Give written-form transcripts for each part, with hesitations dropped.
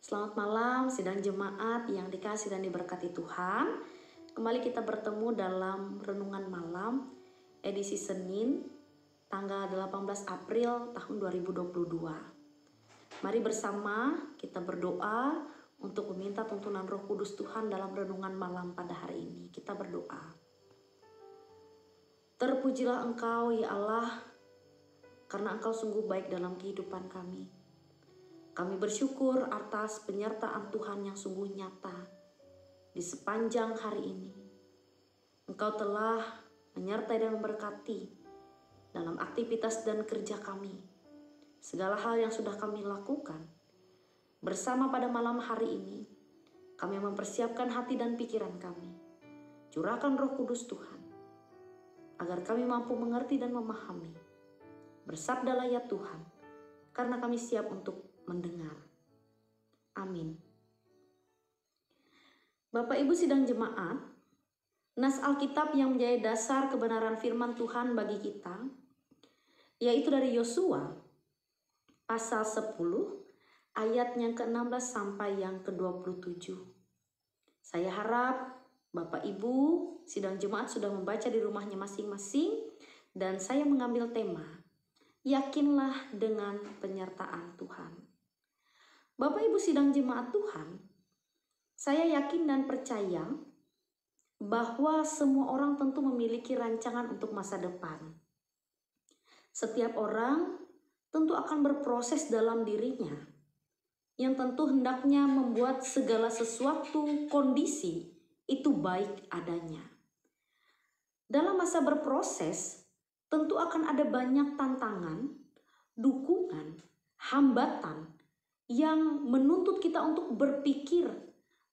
Selamat malam sidang jemaat yang dikasih dan diberkati Tuhan. Kembali kita bertemu dalam renungan malam edisi Senin tanggal 18 April tahun 2022. Mari bersama kita berdoa untuk meminta tuntunan Roh Kudus Tuhan dalam renungan malam pada hari ini. Kita berdoa. Terpujilah Engkau ya Allah, karena Engkau sungguh baik dalam kehidupan kami. Kami bersyukur atas penyertaan Tuhan yang sungguh nyata di sepanjang hari ini. Engkau telah menyertai dan memberkati dalam aktivitas dan kerja kami. Segala hal yang sudah kami lakukan bersama pada malam hari ini, kami mempersiapkan hati dan pikiran kami. Curahkan Roh Kudus Tuhan, agar kami mampu mengerti dan memahami. Bersabdalah ya Tuhan, karena kami siap untuk mendengar. Amin. Bapak Ibu sidang jemaat, nas Alkitab yang menjadi dasar kebenaran firman Tuhan bagi kita, yaitu dari Yosua pasal 10 ayat yang ke-16 sampai yang ke-27. Saya harap Bapak Ibu sidang jemaat sudah membaca di rumahnya masing-masing, dan saya mengambil tema, yakinlah dengan penyertaan Tuhan. Bapak Ibu sidang jemaat Tuhan, saya yakin dan percaya bahwa semua orang tentu memiliki rancangan untuk masa depan. Setiap orang tentu akan berproses dalam dirinya, yang tentu hendaknya membuat segala sesuatu kondisi itu baik adanya. Dalam masa berproses, tentu akan ada banyak tantangan, dukungan, hambatan, yang menuntut kita untuk berpikir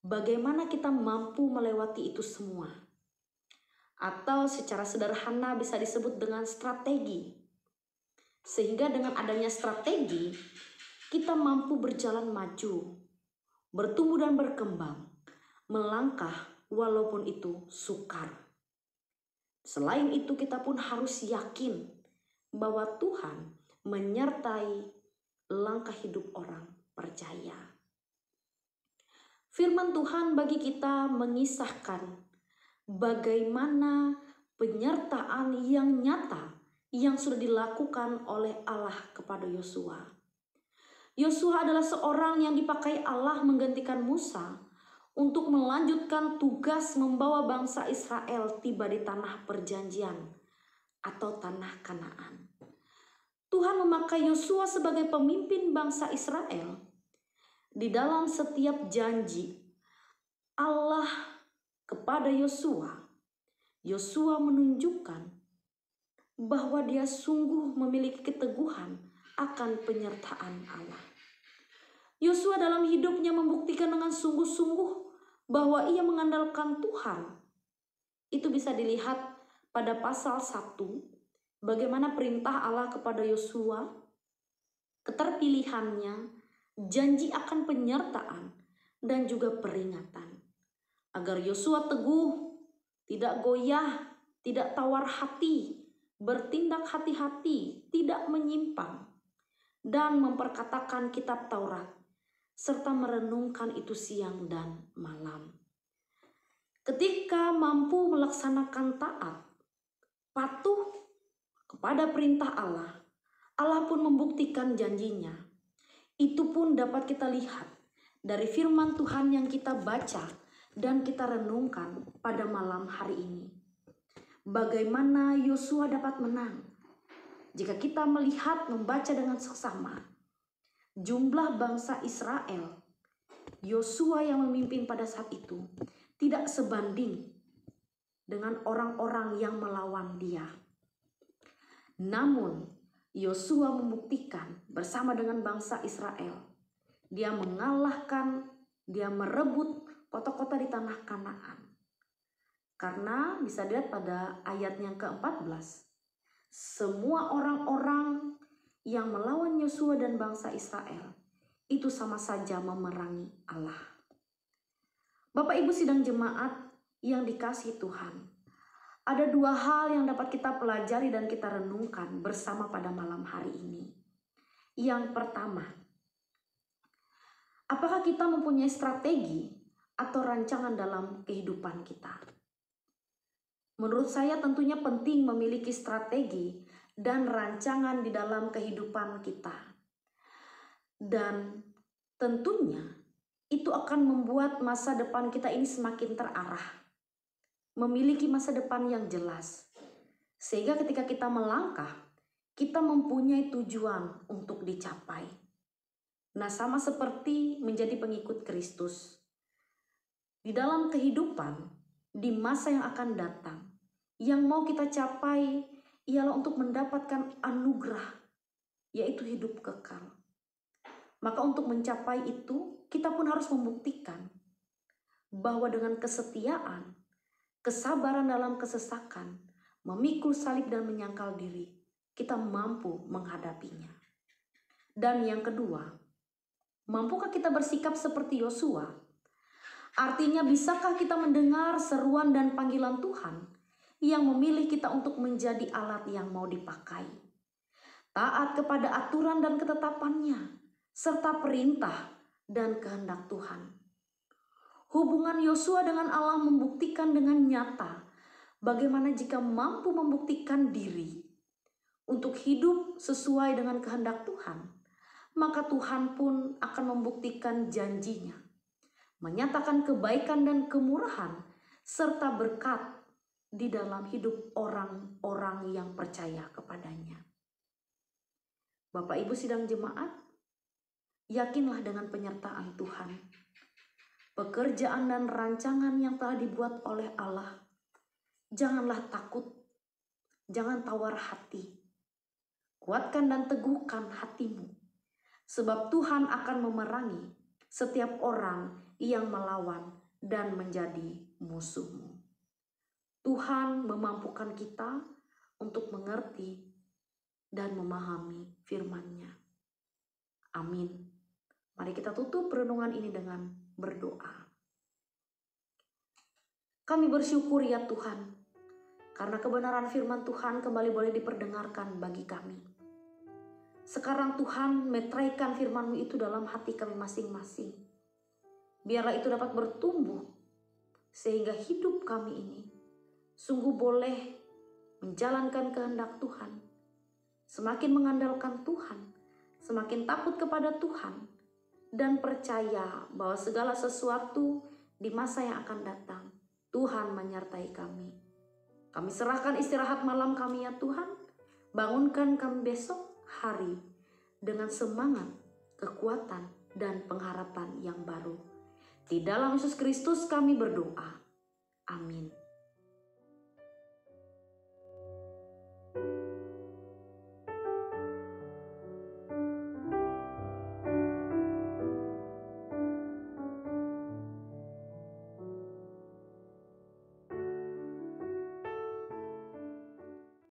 bagaimana kita mampu melewati itu semua. Atau secara sederhana bisa disebut dengan strategi. Sehingga dengan adanya strategi, kita mampu berjalan maju, bertumbuh dan berkembang, melangkah walaupun itu sukar. Selain itu kita pun harus yakin bahwa Tuhan menyertai langkah hidup orang percaya. Firman Tuhan bagi kita mengisahkan bagaimana penyertaan yang nyata yang sudah dilakukan oleh Allah kepada Yosua. Yosua adalah seorang yang dipakai Allah menggantikan Musa untuk melanjutkan tugas membawa bangsa Israel tiba di tanah perjanjian atau tanah Kanaan. Tuhan memakai Yosua sebagai pemimpin bangsa Israel. Di dalam setiap janji Allah kepada Yosua, Yosua menunjukkan bahwa dia sungguh memiliki keteguhan akan penyertaan Allah. Yosua dalam hidupnya membuktikan dengan sungguh-sungguh bahwa ia mengandalkan Tuhan. Itu bisa dilihat pada pasal 1, bagaimana perintah Allah kepada Yosua, keterpilihannya, janji akan penyertaan, dan juga peringatan. Agar Yosua teguh, tidak goyah, tidak tawar hati, bertindak hati-hati, tidak menyimpang, dan memperkatakan kitab Taurat, serta merenungkan itu siang dan malam. Ketika mampu melaksanakan taat, patuh kepada perintah Allah, Allah pun membuktikan janjinya. Itu pun dapat kita lihat dari firman Tuhan yang kita baca dan kita renungkan pada malam hari ini. Bagaimana Yosua dapat menang? Jika kita melihat, membaca dengan seksama, jumlah bangsa Israel, Yosua yang memimpin pada saat itu tidak sebanding dengan orang-orang yang melawan dia. Namun Yosua membuktikan bersama dengan bangsa Israel, dia mengalahkan, dia merebut kota-kota di tanah Kanaan. Karena bisa dilihat pada ayat yang ke-14, semua orang-orang yang melawan Yosua dan bangsa Israel itu sama saja memerangi Allah. Bapak Ibu sidang jemaat yang dikasihi Tuhan, ada dua hal yang dapat kita pelajari dan kita renungkan bersama pada malam hari ini. Yang pertama, Apakah kita mempunyai strategi atau rancangan dalam kehidupan kita? Menurut saya tentunya penting memiliki strategi dan rancangan di dalam kehidupan kita. Dan tentunya itu akan membuat masa depan kita ini semakin terarah. Memiliki masa depan yang jelas. Sehingga ketika kita melangkah, kita mempunyai tujuan untuk dicapai. Nah, sama seperti menjadi pengikut Kristus. Di dalam kehidupan, di masa yang akan datang, yang mau kita capai ialah untuk mendapatkan anugerah, yaitu hidup kekal. Maka untuk mencapai itu, kita pun harus membuktikan bahwa dengan kesetiaan, kesabaran dalam kesesakan, memikul salib dan menyangkal diri, kita mampu menghadapinya. Dan yang kedua, mampukah kita bersikap seperti Yosua? Artinya, bisakah kita mendengar seruan dan panggilan Tuhan yang memilih kita untuk menjadi alat yang mau dipakai? Taat kepada aturan dan ketetapannya, serta perintah dan kehendak Tuhan. Hubungan Yosua dengan Allah membuktikan dengan nyata bagaimana jika mampu membuktikan diri untuk hidup sesuai dengan kehendak Tuhan, maka Tuhan pun akan membuktikan janjinya, menyatakan kebaikan dan kemurahan serta berkat di dalam hidup orang-orang yang percaya kepadanya. Bapak Ibu sidang jemaat, yakinlah dengan penyertaan Tuhan. Pekerjaan dan rancangan yang telah dibuat oleh Allah, janganlah takut, jangan tawar hati. Kuatkan dan teguhkan hatimu, sebab Tuhan akan memerangi setiap orang yang melawan dan menjadi musuhmu. Tuhan memampukan kita untuk mengerti dan memahami firman-Nya. Amin. Mari kita tutup renungan ini dengan berdoa. Kami bersyukur ya Tuhan, karena kebenaran firman Tuhan kembali boleh diperdengarkan bagi kami. Sekarang Tuhan, meteraikan firman-Mu itu dalam hati kami masing-masing. Biarlah itu dapat bertumbuh, sehingga hidup kami ini sungguh boleh menjalankan kehendak Tuhan, semakin mengandalkan Tuhan, semakin takut kepada Tuhan, dan percaya bahwa segala sesuatu di masa yang akan datang, Tuhan menyertai kami. Kami serahkan istirahat malam kami ya Tuhan, bangunkan kami besok hari dengan semangat, kekuatan, dan pengharapan yang baru. Di dalam Yesus Kristus kami berdoa. Amin.